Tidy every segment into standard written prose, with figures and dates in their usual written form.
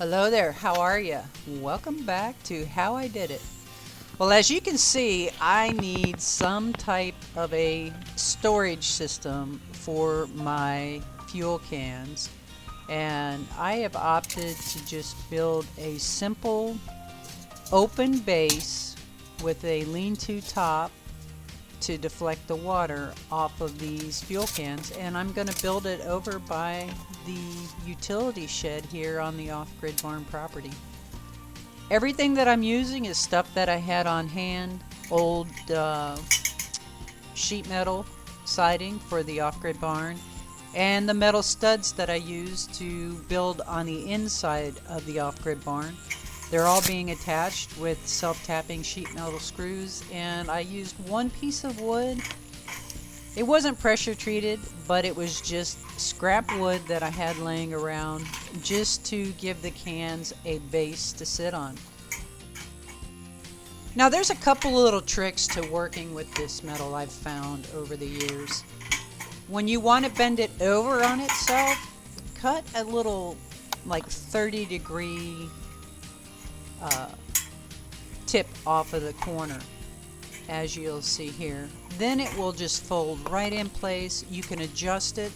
Hello there, how are you? Welcome back to How I Did It. Well, as you can see, I need some type of a storage system for my fuel cans, and I have opted to just build a simple open base with a lean-to top to deflect the water off of these fuel cans, and I'm going to build it over by the utility shed here on the off-grid barn property. Everything that I'm using is stuff that I had on hand, old sheet metal siding for the off-grid barn, and the metal studs that I used to build on the inside of the off-grid barn. They're all being attached with self-tapping sheet metal screws, and I used one piece of wood. It wasn't pressure treated, but it was just scrap wood that I had laying around just to give the cans a base to sit on. Now there's a couple little tricks to working with this metal I've found over the years. When you want to bend it over on itself, cut a little like 30-degree tip off of the corner, as you'll see here. Then it will just fold right in place. You can adjust it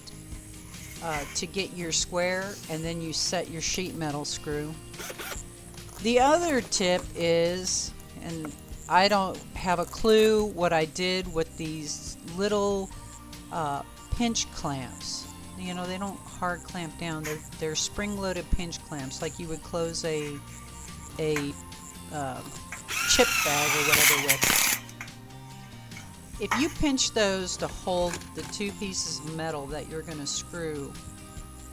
to get your square, and then you set your sheet metal screw. The other tip is, and I don't have a clue what I did with these little pinch clamps. You know, they don't hard clamp down. They're spring-loaded pinch clamps, like you would close a chip bag or whatever with. If you pinch those to hold the two pieces of metal that you're going to screw,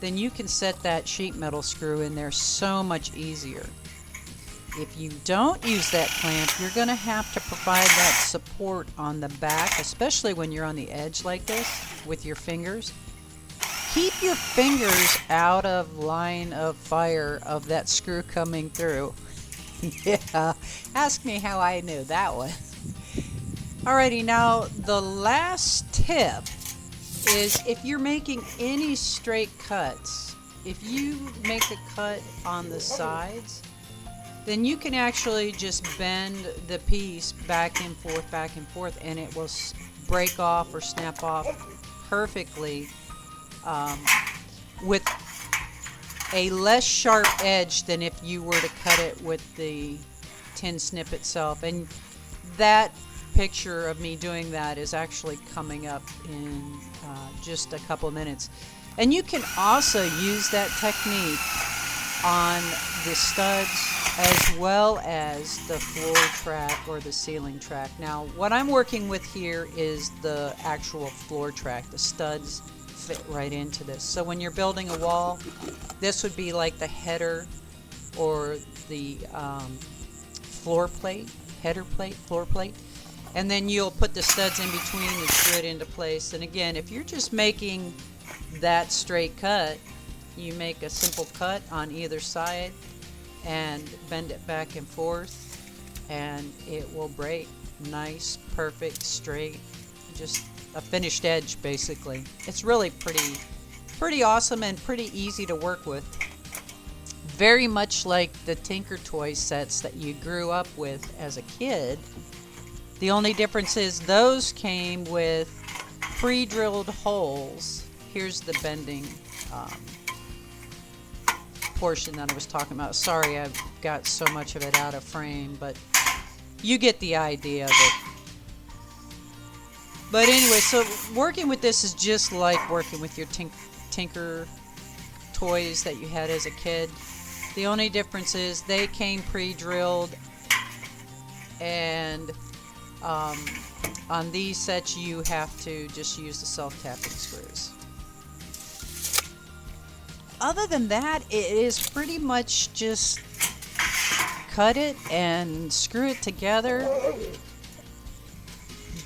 then you can set that sheet metal screw in there so much easier. If you don't use that clamp, you're going to have to provide that support on the back, especially when you're on the edge like this with your fingers. Keep your fingers out of line of fire of that screw coming through. Yeah, ask me how I knew that one. Alrighty, now the last tip is if you're making any straight cuts, if you make a cut on the sides, then you can actually just bend the piece back and forth, and it will break off or snap off perfectly with a less sharp edge than if you were to cut it with the tin snip itself. And that picture of me doing that is actually coming up in just a couple minutes. And you can also use that technique on the studs as well as the floor track or the ceiling track. Now what I'm working with here is the actual floor track. The studs fit right into this. So when you're building a wall, this would be like the header or the floor plate, header plate, floor plate. And then you'll put the studs in between and screw it into place. And again, if you're just making that straight cut, you make a simple cut on either side and bend it back and forth, and it will break nice, perfect, straight, just a finished edge basically. It's really pretty awesome and pretty easy to work with. Very much like the Tinker Toy sets that you grew up with as a kid. The only difference is those came with pre-drilled holes. Here's the bending portion that I was talking about. Sorry, I've got so much of it out of frame, but you get the idea of it. But anyway, so working with this is just like working with your Tinker toys that you had as a kid. The only difference is they came pre-drilled, and on these sets you have to just use the self-tapping screws. Other than that, it is pretty much just cut it and screw it together.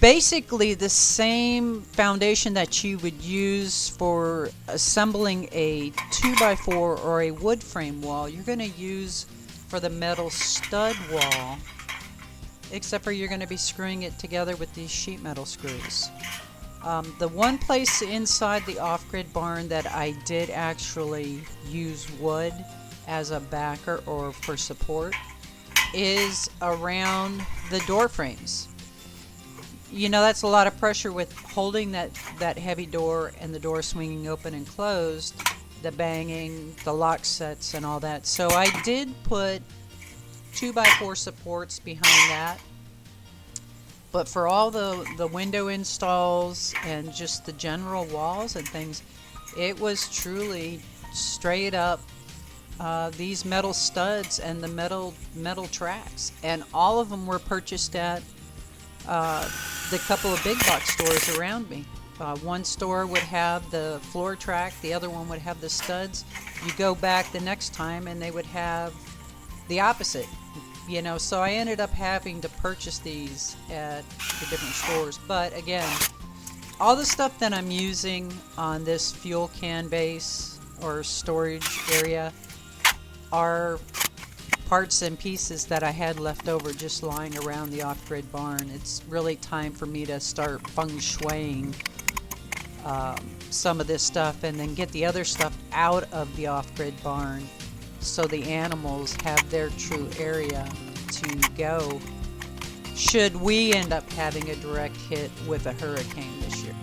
Basically the same foundation that you would use for assembling a 2x4 or a wood frame wall, you're going to use for the metal stud wall, except for you're going to be screwing it together with these sheet metal screws. The one place inside the off-grid barn that I did actually use wood as a backer or for support is around the door frames. You know, that's a lot of pressure with holding that heavy door and the door swinging open and closed, the banging, the lock sets and all that. So I did put 2x4 supports behind that. But for all the window installs and just the general walls and things, it was truly straight up these metal studs and the metal tracks. And all of them were purchased at the couple of big box stores around me. One store would have the floor track, the other one would have the studs. You go back the next time and they would have the opposite. You know, so I ended up having to purchase these at the different stores. But again, all the stuff that I'm using on this fuel can base or storage area are parts and pieces that I had left over just lying around the off-grid barn. It's really time for me to start feng shuiing some of this stuff and then get the other stuff out of the off-grid barn so the animals have their true area to go should we end up having a direct hit with a hurricane this year.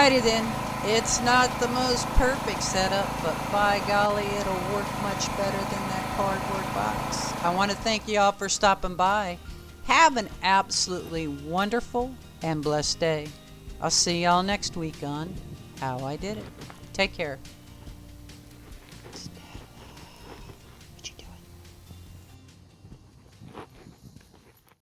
Alrighty then. It's not the most perfect setup, but by golly, it'll work much better than that cardboard box. I want to thank you all for stopping by. Have an absolutely wonderful and blessed day. I'll see y'all next week on How I Did It. Take care.